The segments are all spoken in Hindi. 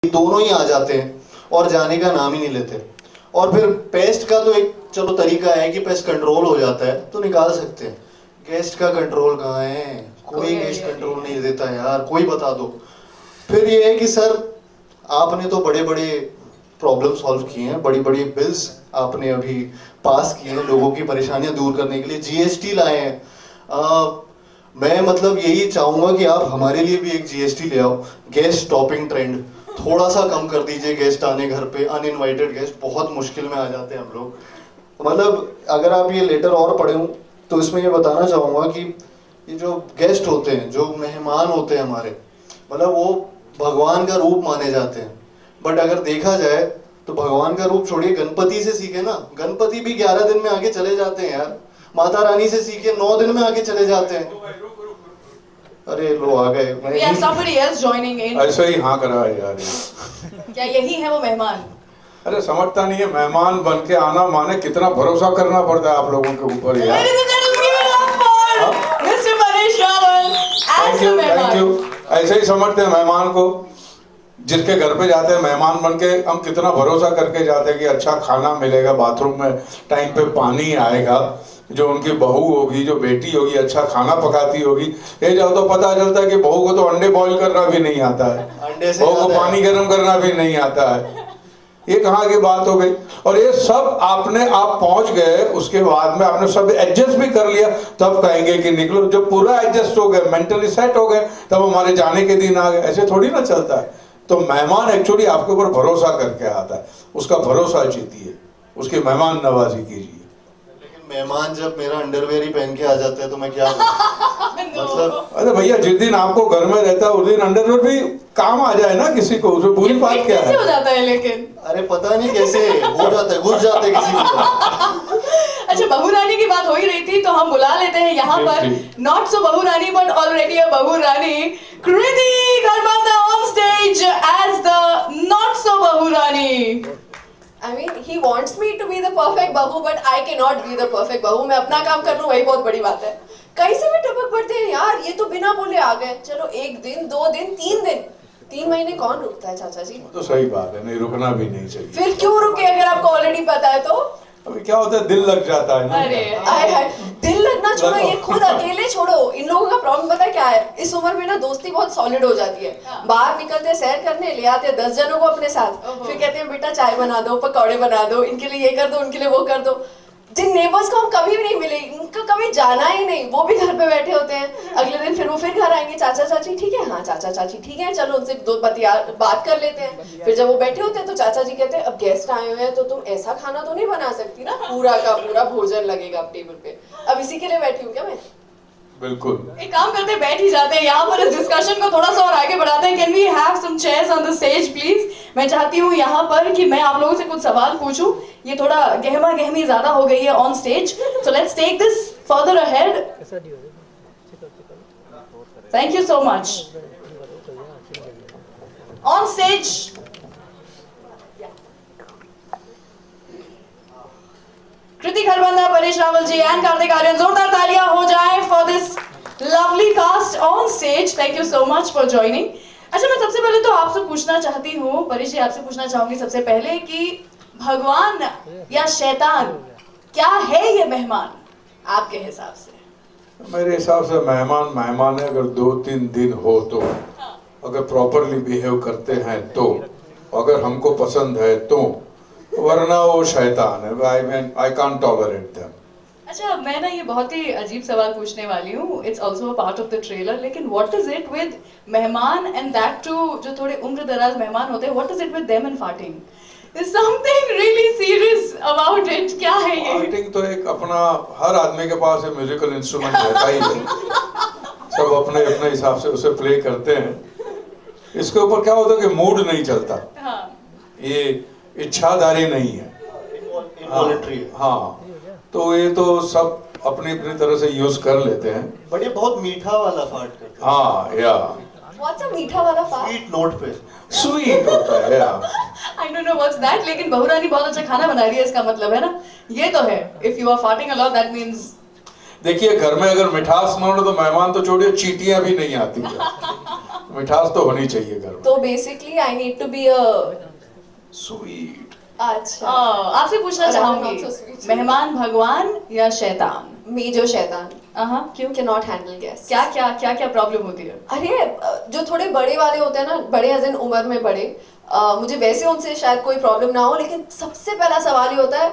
दोनों ही आ जाते हैं और जाने का नाम ही नहीं लेते। और फिर पेस्ट का तो एक चलो तरीका है कि पेस्ट कंट्रोल हो जाता है तो निकाल सकते हैं। गेस्ट का कंट्रोल कहाँ है? कोई गेस्ट कंट्रोल नहीं देता यार, कोई बता दो। फिर ये है कि सर आपने तो बड़े बड़े प्रॉब्लम सॉल्व किए हैं, बड़ी बड़ी बिल्स आपने अभी पास किए हैं लोगों की परेशानियां दूर करने के लिए, जीएसटी लाए हैं। मैं मतलब यही चाहूंगा कि आप हमारे लिए भी एक जीएसटी ले आओ, गेस्ट स्टॉपिंग ट्रेंड थोड़ा सा कम कर दीजिए। गेस्ट आने घर पे, अनइनवाइटेड गेस्ट बहुत मुश्किल में आ जाते हैं हम लोग। मतलब अगर आप ये लेटर और पढ़े हो तो इसमें ये बताना चाहूँगा कि ये जो गेस्ट होते हैं, जो मेहमान होते हैं हमारे, मतलब वो भगवान का रूप माने जाते हैं। बट अगर देखा जाए तो भगवान का रूप छोड़िए, गणपति से सीखे ना, गणपति भी 11 दिन में आगे चले जाते हैं यार। माता रानी से सीखे 9 दिन में आगे चले जाते हैं। अरे लो आ गए। We have somebody else joining in. ऐसा ही हाँ करा है यार। क्या यही है वो मेहमान? अरे समझता नहीं है, मेहमान बन के आना माने कितना भरोसा करना पड़ता है आप लोगों के ऊपर यार। Thank you. ऐसे ही समझते हैं मेहमान को, जिसके घर पे जाते हैं मेहमान बन के, हम कितना भरोसा करके जाते हैं कि अच्छा खाना मिलेगा, बाथरूम में टाइम पे पानी आएगा, जो उनकी बहू होगी, जो बेटी होगी अच्छा खाना पकाती होगी। ये जाओ तो पता चलता है कि बहू को तो अंडे बॉईल करना भी नहीं आता है, बहू को पानी गर्म करना भी नहीं आता है। ये कहाँ की बात हो गई? और ये सब आप पहुंच गए, उसके बाद में आपने सब एडजस्ट भी कर लिया, तब कहेंगे कि निकलो। जब पूरा एडजस्ट हो गए, मेंटली सेट हो गए, तब हमारे जाने के दिन आ गए। ऐसे थोड़ी ना चलता है। तो मेहमान एक्चुअली आपके ऊपर भरोसा करके आता है, उसका भरोसा जीतिए, उसकी मेहमान नवाजी कीजिए। मेहमान जब मेरा अंडरवेयर ही पहन के आ जाते हैं तो मैं क्या मतलब? अरे भैया जिस दिन आपको घर में रहता है उस दिन अंडरवेयर भी काम आ जाए ना किसी को, उसमें बुरी बात क्या है? हो जाता है लेकिन अरे पता नहीं कैसे हो जाता है, घुस जाते हैं किसी को। अच्छा, बहू रानी की बात हो ही रही थी तो हम बुला लेते हैं यहाँ पर नॉट सो बहू रानी बट ऑलरेडी अ बहू रानी, Kriti Kharbanda on stage as the not so बहू रानी। I mean, he wants me to be the perfect बहू, but I cannot be the perfect बहू। मैं अपना काम कर लूँ वही बहुत बड़ी बात है। कहीं से भी टपक पड़ते हैं यार, ये तो बिना बोले आ गए। चलो 1 दिन 2 दिन 3 दिन 3 महीने कौन रुकता है चाचा जी? तो सही बात है, नहीं रुकना भी नहीं चाहिए। फिर क्यों रुके अगर आपको ऑलरेडी पता है तो? अभी क्या होता है, दिल लग जाता है ना। अरे हाय, दिल लगना छोड़ो, ये खुद अकेले छोड़ो। इन लोगों का प्रॉब्लम पता है क्या है? इस उम्र में ना दोस्ती बहुत सॉलिड हो जाती है। बाहर निकलते सैर करने, ले आते 10 जनों को अपने साथ, फिर कहते हैं बेटा चाय बना दो, पकौड़े बना दो, इनके लिए ये कर दो, उनके लिए वो कर दो। जिन नेबर्स को हम कभी भी नहीं मिले, इनका कभी जाना ही नहीं, वो भी घर पे बैठे होते हैं। अगले दिन फिर वो फिर घर आएंगे, चाचा चाची ठीक है, हाँ चाचा चाची ठीक है, चलो उनसे 2 बात कर लेते हैं। फिर जब वो बैठे होते हैं तो चाचा जी कहते हैं अब गेस्ट आए हुए हैं तो तुम ऐसा खाना तो नहीं बना सकती ना, पूरा का पूरा भोजन लगेगा अब टेबल पे। अब इसी के लिए बैठी हूँ क्या मैं? बिल्कुल। एक काम करते हैं, बैठ ही जाते हैं यहाँ पर, इस डिस्कशन को थोड़ा सा और आगे बढ़ाते हैं। Can we have some chairs on the stage please? मैं चाहती हूँ यहाँ पर कि मैं आप लोगों से कुछ सवाल पूछूं। ये थोड़ा गहमा गहमी ज्यादा हो गई है on stage, so let's take this further ahead. Thank you so much. On stage Kriti Kharbanda, Paresh Rawal ji and Kartik Aaryan, जोरदार तालियां हो जाए for this lovely cast on stage. Thank you so much for joining. अच्छा, मैं सबसे पहले तो आपसे पूछना चाहती हूँ, परेश जी आपसे पूछना चाहूंगी सबसे पहले कि भगवान या शैतान, क्या है ये मेहमान आपके हिसाब से? मेरे हिसाब से मेहमान है, अगर 2-3 दिन हो तो, अगर प्रॉपरली बिहेव करते हैं तो, अगर हमको पसंद है तो, वरना वो शैतान है। I can't tolerate them। अच्छा, मैं ना ये बहुत ही अजीब सवाल पूछने वाली हूँ, it's also a part of the trailer, लेकिन व्हाट इज इट विद मेहमान एंड दैट टू जो थोड़े उम्र दराज मेहमान होते हैं, what is it with them and farting? There's something really serious about it। क्या है ये? फार्टिंग तो एक अपना, हर आदमी के पास एक म्यूजिकल इंस्ट्रूमेंट रहता ही है, सब अपने अपने हिसाब से उसे प्ले करते हैं। इसके ऊपर क्या होता है कि मूड नहीं चलता, ये इच्छाधारी नहीं है, हाँ। तो ये तो सब अपनी अपनी तरह से यूज कर लेते हैं। बट ये बहुत मीठा वाला फार्ट करते हैं। हाँ या What's a मीठा वाला फार्ट? स्वीट नोट पे, स्वीट होता है या I don't know what's that, लेकिन बहू रानी बहुत अच्छा खाना बना रही है, इसका मतलब है ना, ये तो है। If you are farting a lot, that means देखिए घर में अगर मिठास ना हो तो मेहमान तो छोड़िए, चींटियां भी नहीं आती है। मिठास तो होनी चाहिए घर में। तो basically I need to be a sweet. अच्छा आपसे पूछना और चाहूंगी, I'm not so sweet. मेहमान भगवान या शैतान? मी जो शैतान क्यों? Can not handle guest. क्या प्रॉब्लम होती है? अरे जो थोड़े बड़े वाले होते हैं ना, बड़े एज इन उम्र में बड़े, मुझे वैसे उनसे शायद कोई प्रॉब्लम ना हो, लेकिन सबसे पहला सवाल ये होता है,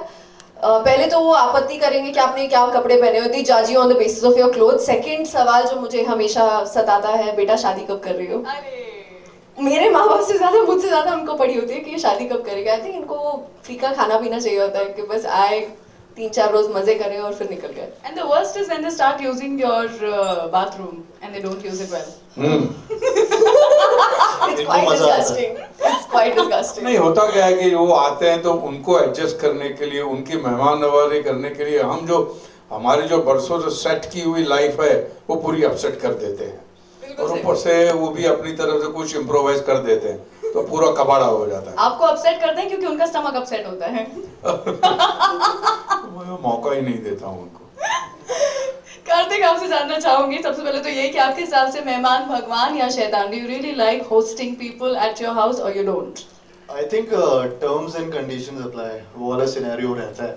पहले तो वो आपत्ति करेंगे कि आपने क्या कपड़े पहने होते, जज you on the basis of your cloth. Second सवाल जो मुझे हमेशा सताता है, बेटा शादी कब कर रही हो? मेरे माँ बाप से ज्यादा मुझसे ज्यादा उनको पड़ी होती है कि ये शादी कब करेगा। आई थिंक इनको फीका खाना पीना चाहिए होता है कि बस आए 3-4 रोज मजे करें और फिर निकल गए। And the worst is when they start using your bathroom and they don't use it well. It's इनको quite मजा आता है। disgusting. It's quite disgusting. नहीं, होता क्या है कि वो आते हैं तो उनको एडजस्ट करने के लिए, उनकी मेहमान नवाजी करने के लिए हम जो हमारी जो बरसों से सेट की हुई लाइफ है वो पूरी अपसेट कर देते हैं, और ऊपर से वो भी अपनी तरफ से कुछ इम्प्रोवाइज कर देते हैं तो पूरा कबाड़ा हो जाता है। आपको अपसेट करते हैं क्योंकि उनका स्टमक अपसेट होता है। मैं मौका ही नहीं देता हूँ उनको। कार्तिक, आपसे जानना चाहूंगी सबसे पहले तो ये कि आपके हिसाब से मेहमान भगवान या शैतान? Do you really like hosting people at your house or you don't? I think terms and conditions apply, वो वाला सिनेरियो रहता है।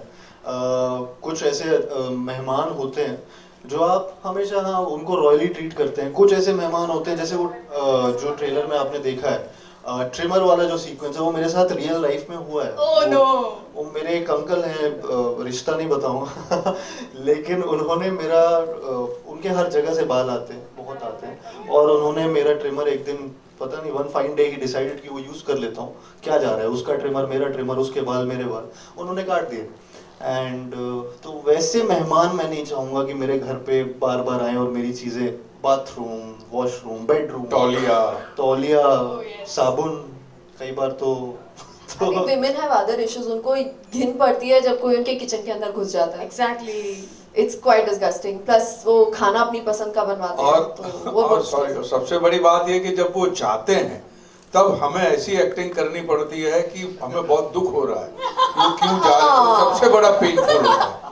कुछ ऐसे मेहमान होते हैं जो आप हमेशा उनको रॉयली ट्रीट करते हैं। कुछ ऐसे मेहमान होते हैं जैसे वो जो ट्रेलर में आपने देखा है, ट्रिमर वाला जो सीक्वेंस है, वो मेरे साथ रियल लाइफ में हुआ है। Oh, no. वो मेरे एक अंकल हैं, रिश्ता नहीं बताऊंगा लेकिन उन्होंने मेरा उनके हर जगह से बाल आते हैं, बहुत आते हैं, और उन्होंने मेरा ट्रिमर एक दिन, पता नहीं, वन फाइन डे ही डिसाइडेड कि वो यूज कर लेता हूँ, क्या जा रहा है, उसका ट्रिमर मेरा ट्रिमर, उसके बाल मेरे बाल, उन्होंने काट दिए। एंड तो वैसे मेहमान मैं नहीं चाहूंगा कि मेरे घर पे बार बार आए और मेरी चीजें, बाथरूम, वॉशरूम, बेडरूम, तौलिया, साबुन, कई बार तो women have other issues, उनको घिन पड़ती है जब कोई उनके किचन के अंदर घुस जाता है। Exactly. It's quite disgusting. Plus वो खाना अपनी पसंद का बनवाते हैं तो वो और सबसे बड़ी बात ये कि जब वो जाते हैं तब हमें ऐसी एक्टिंग करनी पड़ती है कि हमें बहुत दुख हो रहा है, वो क्यों जा रहे हैं, सबसे बड़ा पेनफुल होता है।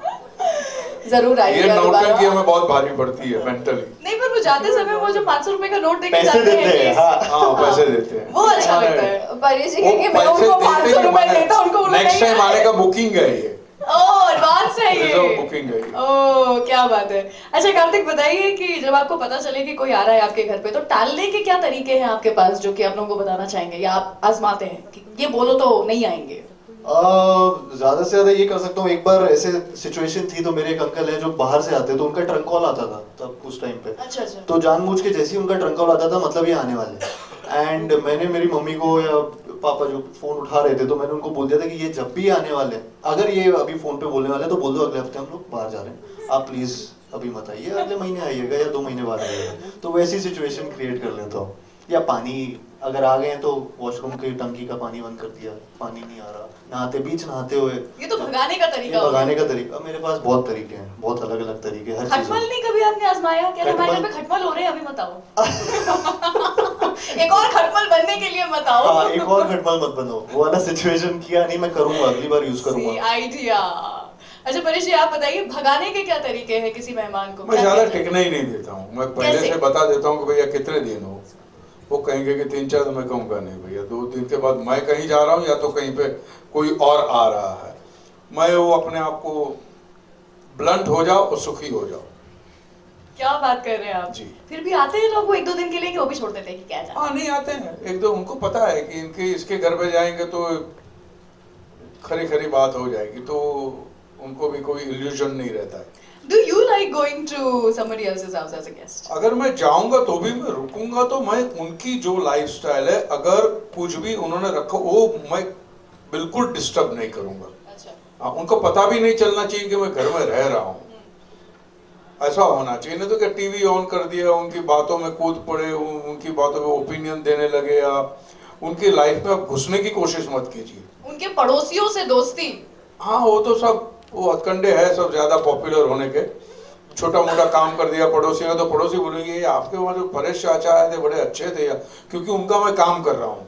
जरूर आएगी ये नौटंकी हमें बहुत भारी पड़ती है मेंटली। नहीं, पर वो जाते समय वो जो 500 रुपए का नोट देके पैसे जाते देते हैं, हाँ पैसे देते हैं, वो अच्छा लगता है। परी जी कहेंगे मैं उनको 500 रुपए देता, उनको नेक्स्ट टाइम आने का बुकिंग है ये। ओह, एडवांस है ये। बुकिंग है। ओह, क्या बात है। अच्छा कार्तिक, बताइए कि जब आपको पता चले कि कोई आ रहा है आपके घर पे, तो टालने के क्या तरीके हैं आपके पास जो कि आप लोगों को बताना चाहेंगे या आप आजमाते हैं कि ये बोलो तो नहीं आएंगे? ज्यादा से ज्यादा ये कर सकता हूँ। एक बार ऐसे सिचुएशन थी, तो मेरे एक अंकल है जो बाहर से आते, तो उनका ट्रंक कॉल आता था तब उस टाइम पे। अच्छा। तो जानबूझ के जैसे ही उनका ट्रंक कॉल आता था, मतलब ये आने वाले। एंड मैंने मेरी मम्मी को या पापा जो फोन उठा रहे थे, तो मैंने उनको बोल दिया था कि ये जब भी आने वाले, अगर ये अभी फोन पे बोलने वाले तो बोल दो अगले हफ्ते हम लोग बाहर जा रहे हैं, आप प्लीज अभी मत आइए, अगले महीने आइएगा या 2 महीने बाद आइएगा। तो वैसी सिचुएशन क्रिएट कर लेता हूँ। या पानी अगर आ गए तो वॉशरूम की टंकी का पानी बंद कर दिया, पानी नहीं आ रहा, नहाते हुए। ये तो भगाने का तरीका। भगाने का तरीका मेरे पास बहुत तरीके हैं, बहुत अलग अलग तरीके, हर चीज। खटमल नहीं कभी आपने आजमाया? क्या हमारे घर पे खटमल हो रहे हैं, अभी बताओ। एक और खटमल बनने के लिए बताओ। हाँ, एक और खटमल मत बनो, वो वाला सिचुएशन किया नहीं, मैं करूंगा, अगली बार यूज करूंगा। आइडिया। अच्छा परेश जी, आप बताइए भगाने के क्या तरीके हैं किसी मेहमान को? मैं ज्यादा टिकने ही नहीं देता हूँ, मैं पहले से बता देता हूँ कि भैया कितने दिन हो। वो कहेंगे कि 3-4, तो मैं कहूँगा नहीं भैया, 2 दिन के बाद मैं कहीं जा रहा हूँ या तो कहीं पे कोई और आ रहा है। मैं वो अपने आप को ब्लंट हो जाओ और सुखी हो जाओ। क्या बात कर रहे हैं आप जी। फिर भी आते हैं लोग वो 1-2 दिन के लिए कि वो भी छोड़ देते हैं कि क्या जाना? हाँ, नहीं आते हैं, एक दो उनको पता है कि इनके इसके घर पे जाएंगे तो खरी बात हो जाएगी, तो उनको भी कोई इल्यूजन नहीं रहता है। Do you like going to somebody else's house as a guest? अगर मैं जाऊंगा तो भी मैं रुकूंगा, तो मैं उनकी जो लाइफस्टाइल है, अगर कुछ भी उन्होंने रखा वो मैं बिल्कुल डिस्टर्ब नहीं करूंगा। अच्छा। उनको पता भी नहीं चलना चाहिए कि मैं घर में रह रहा हूँ, ऐसा होना चाहिए। नहीं तो क्या टीवी ऑन कर दिया, उनकी बातों में कूद पड़े, उनकी बातों में ओपिनियन देने लगे, या उनकी लाइफ में आप घुसने की कोशिश मत कीजिए। उनके पड़ोसियों से दोस्ती? हाँ, वो तो सब वो हथकंडे है, सब ज्यादा पॉपुलर होने के। छोटा मोटा काम कर दिया पड़ोसी ने, तो पड़ोसी बोलेंगे आपके वहाँ जो परेश चाचा आए थे बड़े अच्छे थे, या क्योंकि उनका मैं काम कर रहा हूँ,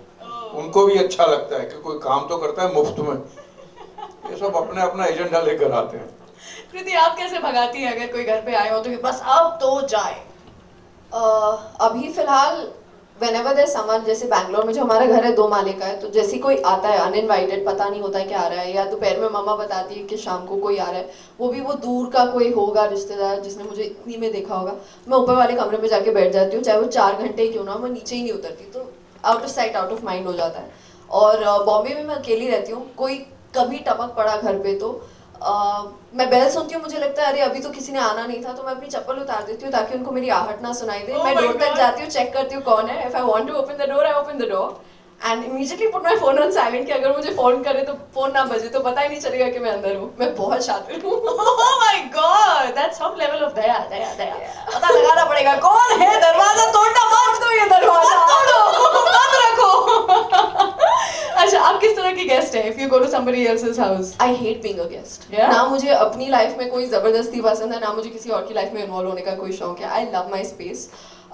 उनको भी अच्छा लगता है कि कोई काम तो करता है मुफ्त में। ये सब अपने अपना एजेंडा लेकर आते हैं। कृति, आप कैसे भगाती हैं अगर कोई घर पे आए हो तो कि बस अब तो जाए? अभी फिलहाल whenever there's someone, जैसे बैंगलोर में जो हमारा घर है 2 माले का है, तो जैसे कोई आता है अनइनवाइटेड, पता नहीं होता है क्या आ रहा है, या दोपहर में मम्मा बताती है कि शाम को कोई आ रहा है, वो भी वो दूर का कोई होगा रिश्तेदार जिसने मुझे इतनी में देखा होगा, मैं ऊपर वाले कमरे में जाके बैठ जाती हूँ, चाहे वो 4 घंटे क्यों ना, मैं नीचे ही नहीं उतरती, तो out of sight out of mind हो जाता है। और बॉम्बे में मैं अकेली रहती हूँ, कोई कभी टपक पड़ा घर पे तो मैं बेल सुनती हूँ, मुझे लगता है अरे अभी तो किसी ने आना नहीं था, तो मैं अपनी चप्पल उतार देती हूँ ताकि उनको मेरी आहट ना सुनाई दे। मैं डोर तक जाती हूँ, चेक करती हूँ कौन है, if I want to open the door I open the door and immediately put my phone on silent, कि अगर मुझे फोन करे तो फोन ना बजे तो पता ही नहीं चलेगा कि मैं अंदर हूँ। मैं बहुत शातिर हूँ। Oh my God, that's some level of दया। पता लगाना पड़ेगा कौन है, दरवाजा तोड़ना मत दो, ये दरवाजा तोड़ो, बंद रखो। अच्छा, आप किस तरह की गेस्ट है? If you go to somebody else's house, I hate being a guest. Yeah? ना मुझे अपनी लाइफ में कोई जबरदस्ती पसंद है, ना मुझे किसी और की लाइफ में इन्वॉल्व होने का कोई शौक है। I love my space.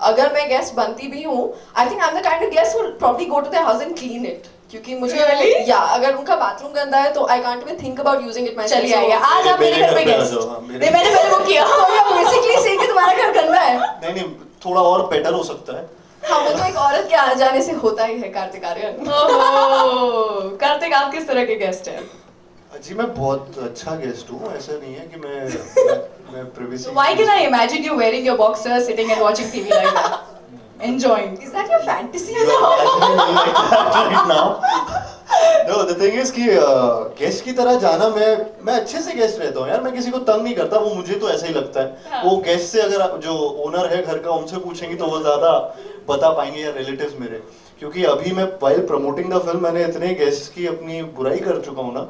अगर मैं गेस्ट बनती भी हूँ, I think I'm the kind of guest who will probably go to their house and clean it. क्योंकि मुझे Really? या अगर उनका बाथरूम गंदा है तो I can't even think about using it myself. चलिए आइए, आज आप मेरे घर पे गेस्ट। नहीं, मैंने पहले वो किया। बेसिकली से कि तुम्हारा घर गंदा है। नहीं, थोड़ा और बेटर हो सकता है। हाँ, वो तो एक औरत के आने जाने से होता ही है। कार्तिक आर्यन। ओह, कार्तिक आप किस तरह के गेस्ट हैं? जी मैं बहुत अच्छा गेस्ट हूँ, ऐसा नहीं है कि मैं privacy। So why can I imagine you wearing your boxers, sitting and watching TV like that, enjoying? Is that your fantasy? You are acting like that right now. No, the thing is कि गेस्ट की तरह जाना, मैं अच्छे से गेस्ट रहता हूँ यार, मैं किसी को तंग नहीं करता, वो मुझे तो ऐसा ही लगता है। हाँ। वो गेस्ट से अगर जो ओनर है घर का उनसे पूछेंगे तो वो ज्यादा बता पाएंगे, या रिलेटिव्स मेरे, क्योंकि अभी मैं व्हाइल प्रमोटिंग द फिल्म मैंने इतने गेस्ट की अपनी बुराई कर चुका हूँ ना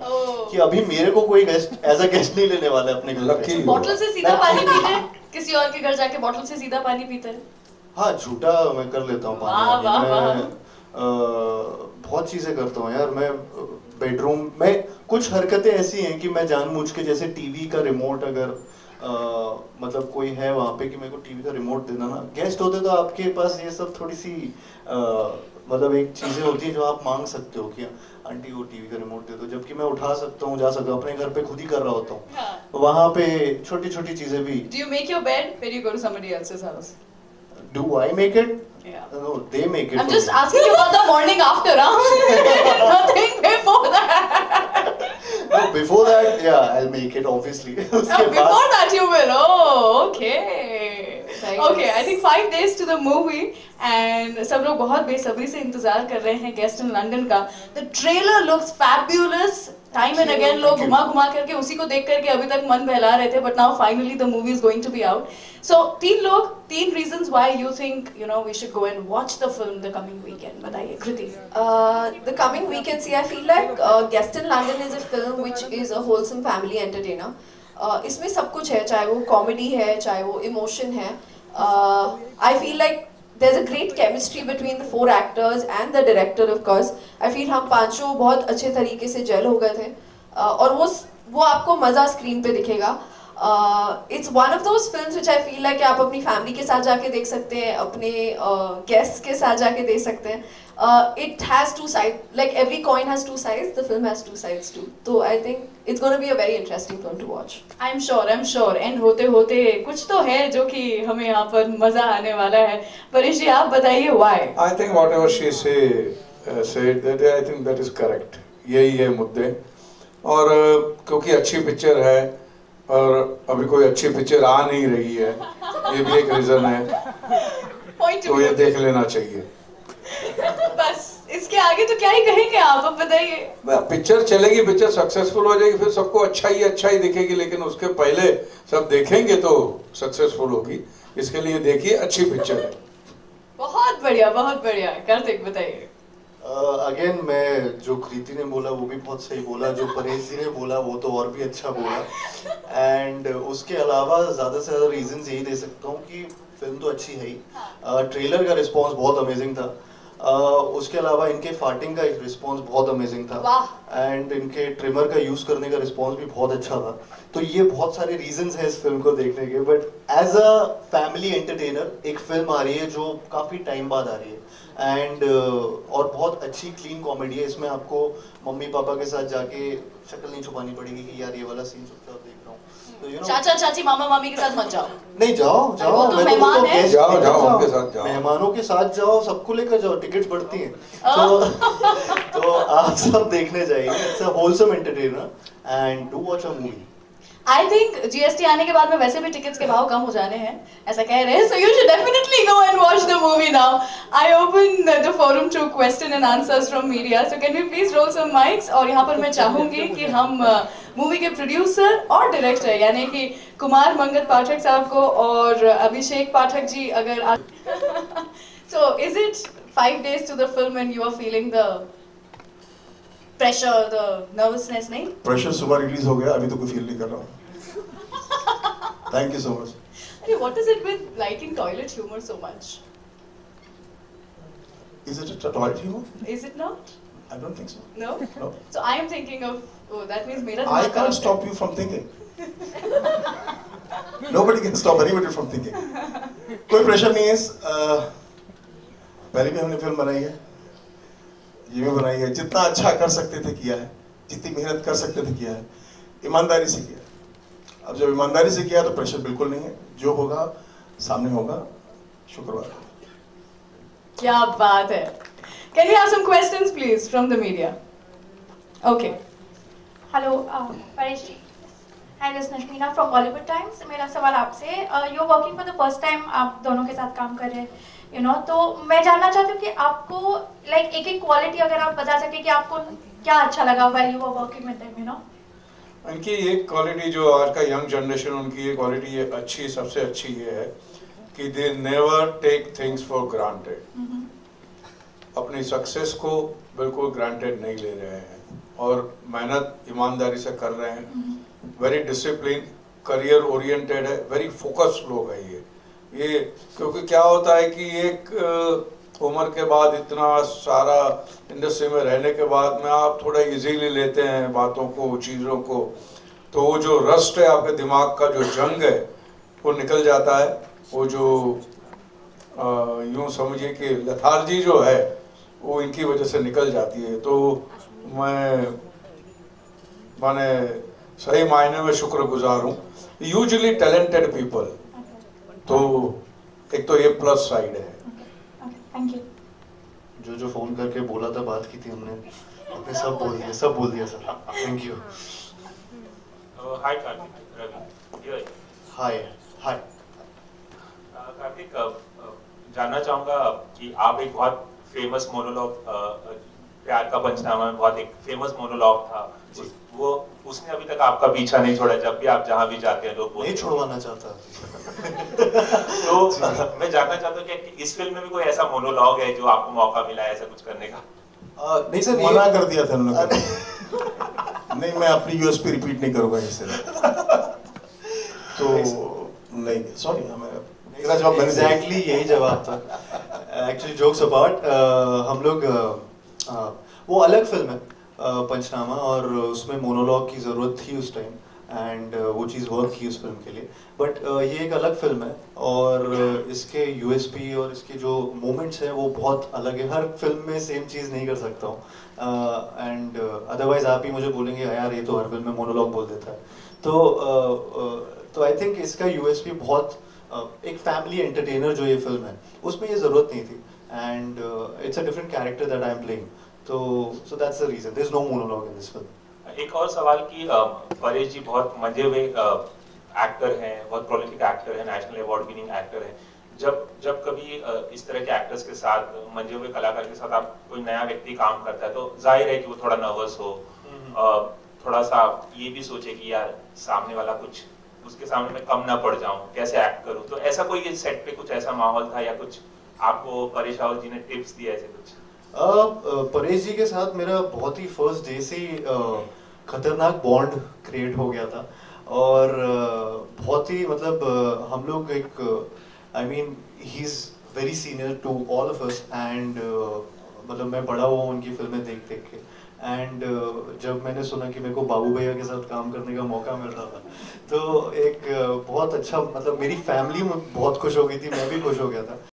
कि अभी मेरे को कोई गेस्ट एज अ गेस्ट नहीं लेने वाला है अपने घर पे। बॉटल से सीधा पानी पीते हैं? किसी और के घर जाके बॉटल से सीधा पानी पीते हैं? हाँ, झूठा मैं कर लेता हूँ वाह, वाह, पानी। मैं बहुत चीजें करता हूँ यार। मैं बेडरूम में कुछ हरकतें ऐसी हैं कि मैं जानबूझ के, जैसे टीवी का रिमोट अगर मतलब कोई है वहाँ पे कि मेरे को टीवी का रिमोट देना ना, गेस्ट होते तो आपके पास ये सब थोड़ी सी मतलब एक चीजें होती है जो आप मांग सकते हो कि आंटी वो टीवी का रिमोट दे दो, जबकि मैं उठा सकता हूँ, जा सकता हूँ, अपने घर पे खुद ही कर रहा होता हूँ। हाँ। वहाँ पे छोटी छोटी चीजें भी। Do you make your bed when you go to somebody else's house? Do I make it? Yeah. No, they make it. I'm just asking you about the morning after, huh? Nothing before that. No, before that, yeah, I'll make it obviously. उसके Oh, before बाद that you will. Oh, okay. Nice. Okay, I think 5 days to the movie and सब लोग बहुत बेसब्री से इंतजार कर रहे हैं गेस्ट इन लंदन का। The trailer looks fabulous. Time and again लोग घुमा करके उसी को देख करके अभी तक मन बहला रहे थे, but now finally the movie is going to be out. So 3 reasons why you think we should go and watch the film the coming weekend. बताइए कृति। The coming weekend, see, I feel like Guest in London is a film which is a wholesome family entertainer. इसमें सब कुछ है, चाहे वो कॉमेडी है, चाहे वो इमोशन है। I feel like there's a great chemistry between the 4 actors and the director, of course. I feel हम पांचों बहुत अच्छे तरीके से जेल हो गए थे, और वो आपको मजा स्क्रीन पे दिखेगा। It's one of those films which I feel like आप अपनी फैमिली के साथ जाके देख सकते हैं, अपने गेस्ट्स के साथ जाके देख सकते हैं। It has 2 sides, like every coin has 2 sides. The film has 2 sides too. So I think it's going to be a very interesting film to watch. I'm sure. And होते होते कुछ तो है जो कि हमें यहाँ पर मजा आने वाला है। परेश जी आप बताइए why? I think whatever she said that I think that is correct. यही है मुद्दे, और क्योंकि अच्छी पिक्चर है और अभी कोई अच्छी पिक्चर आ नहीं रही है, ये भी एक रीजन है, तो ये देख लेना चाहिए। बस इसके आगे तो क्या ही कहेंगे आप, अब बताइए। पिक्चर चलेगी, पिक्चर सक्सेसफुल हो जाएगी, फिर सबको अच्छा ही दिखेगी, लेकिन उसके पहले सब देखेंगे तो सक्सेसफुल होगी। इसके लिए देखिए, अच्छी पिक्चर है। बहुत बढ़िया। कार्तिक बताइए। अगेन मैं जो कृति ने बोला वो भी बहुत सही बोला, जो परेश जी ने बोला वो तो और भी अच्छा बोला। एंड उसके अलावा ज्यादा से ज्यादा रीजंस यही दे सकता हूँ कि फिल्म तो अच्छी है ही, ट्रेलर का रिस्पांस बहुत अमेजिंग था, उसके अलावा इनके फार्टिंग का एक रिस्पांस बहुत अमेजिंग था, एंड इनके ट्रिमर का यूज करने का रिस्पांस भी बहुत अच्छा था। तो ये बहुत सारे रीजंस हैं इस फिल्म को देखने के, but as a family entertainer एक फिल्म आ रही है जो काफी टाइम बाद आ रही है, एंड और बहुत अच्छी क्लीन कॉमेडी है। इसमें आपको मम्मी पापा के साथ जाके शक्ल नहीं छुपानी पड़ेगी कि यार ये वाला सीन चुपचाप देख रहा हूँ। चाचा चाची मामा मामी के साथ मत जाओ। नहीं जाओ जाओ, वो तो मेहमान है। जाओ जाओ उनके साथ जाओ, मेहमानों के साथ जाओ, सबको लेकर जाओ, टिकट्स बढ़ती हैं। तो आप सब देखने जाइए, it's a wholesome entertainer and do watch a movie. I think GST आने के बाद में वैसे भी टिकट्स के भाव कम हो जाने हैं, ऐसा कह रहे हैं, so you should definitely go and watch the movie now. I open the forum to question and answers from media, so can we please roll some mics. और यहाँ पर मैं चाहूंगी कि हम मूवी के प्रोड्यूसर और डायरेक्टर यानी कि कुमार मंगत पाठक साहब को और अभिषेक पाठक जी, अगर so is it 5 days to the film and you are feeling the pressure, the nervousness? नहीं, प्रेशर सुबह रिलीज हो गया, अभी तो कोई फील नहीं कर रहा हूँ। Thank you so much. अरे what is it with liking toilet humor so much? Is it a toilet humor? Is it not? I don't think so. No? No. So I am thinking of, oh that means मेरा I दिमाग can't खराब stop you from thinking. Nobody can stop anybody from thinking. कोई प्रेशर नहीं है। पहले भी हमने फिल्म बनाई है, ये भी बनाई है, जितना अच्छा कर सकते थे किया है, जितनी मेहनत कर सकते थे किया है, ईमानदारी से किया है। अब जब ईमानदारी से किया तो प्रेशर बिल्कुल नहीं है, जो होगा सामने होगा। शुक्रवार। क्या बात है। Can we have some questions please from the media? Okay. Hello Paresh ji, hi this Nashmeena from Bollywood Times. मेरा सवाल आपसे, you are working for the first time, आप दोनों के साथ काम कर रहे हैं, यू नो, तो मैं जानना चाहती हूँ कि आपको लाइक एक एक क्वालिटी अगर आप बता सके कि आपको क्या अच्छा लगा while you were working with them, you know. इनकी एक क्वालिटी जो आज का यंग जनरेशन, उनकी ये क्वालिटी ये अच्छी, सबसे अच्छी ये है कि they never take things for granted. अपनी सक्सेस को बिल्कुल ग्रांटेड नहीं ले रहे हैं और मेहनत ईमानदारी से कर रहे हैं। वेरी डिसिप्लिन, करियर ओरिएंटेड है, वेरी फोकस्ड लोग है ये। क्योंकि क्या होता है कि एक उम्र के बाद इतना सारा इंडस्ट्री में रहने के बाद में आप थोड़ा इजीली लेते हैं बातों को, चीज़ों को, तो वो जो रस्ट है आपके दिमाग का, जो जंग है वो निकल जाता है। वो जो यूँ समझिए कि लथार्जी जो है वो इनकी वजह से निकल जाती है। तो मैंने सही मायने में शुक्रगुजार हूँ। यूजुअली टैलेंटेड पीपल, तो एक तो ये प्लस साइड है। Thank you. जो फोन करके बोला था, बात की थी हमने सब बोल दिया sir. Thank you. Hi Kartik. Hi hi. Kartik, जानना चाहूंगा कि आप एक बहुत फेमस मोनोलॉग, प्यार का पंचनामा में बहुत एक फेमस मोनोलॉग था, वो उसने अभी तक आपका पीछा नहीं छोड़ा। जब भी आप जहाँ भी जाते हैं लोग नहीं छुड़वाना चाहता। तो मैं जानना चाहता हूँ कि इस फिल्म में भी कोई ऐसा मोनोलॉग है जो आपको मौका मिला है ऐसा कुछ करने का? नहीं सर, मना कर दिया था उन्होंने। नहीं, मैं अपनी यूएसपी रिपीट नहीं करूंगा इससे। तो नहीं, सॉरी, मेरा जवाब एग्जैक्टली यही जवाब था। एक्चुअली जोक्स अपार्ट, हम लोग वो अलग फिल्म है पंचनामा, और उसमें मोनोलॉग की ज़रूरत थी उस टाइम, एंड वो चीज़ वर्क की उस फिल्म के लिए। बट ये एक अलग फिल्म है और इसके यूएसपी और इसके जो मोमेंट्स हैं वो बहुत अलग है। हर फिल्म में सेम चीज़ नहीं कर सकता हूँ, एंड अदरवाइज आप ही मुझे बोलेंगे यार ये तो हर फिल्म में मोनोलॉग बोल देता है। तो आई थिंक इसका यूएसपी बहुत एक फैमिली एंटरटेनर जो ये फिल्म है उसमें ये ज़रूरत नहीं थी, and it's a different character that I am playing, so that's the reason there is no monologue in this film. एक और सवाल कि परेश जी बहुत मंजे हुए एक्टर हैं, बहुत प्रोलिफिक एक्टर हैं, नेशनल अवार्ड विनिंग एक्टर हैं। जब कभी इस तरह के एक्टर्स के साथ, मंजे हुए कलाकार के साथ आप कोई नया व्यक्ति काम करता है तो जाहिर है कि वो थोड़ा नर्वस हो, थोड़ा सा ये भी सोचे कि यार सामने वाला कुछ, उसके सामने मैं कम ना पड़ जाऊं, कैसे एक्ट करूं। तो ऐसा कोई सेट पे कुछ ऐसा माहौल था या कुछ आपको परेश रावल जी ने टिप्स दिए ऐसे कुछ? परेश जी के साथ मेरा बहुत ही फर्स्ट डे से खतरनाक बॉन्ड क्रिएट हो गया था, और बहुत ही मतलब हम लोग एक, I mean he is very senior to all of us, and मतलब मैं बड़ा हुआ उनकी फिल्में देख के, एंड जब मैंने सुना कि मेरे को बाबू भैया के साथ काम करने का मौका मिल रहा था तो एक बहुत अच्छा, मतलब मेरी फैमिली बहुत खुश हो गई थी, मैं भी खुश हो गया था।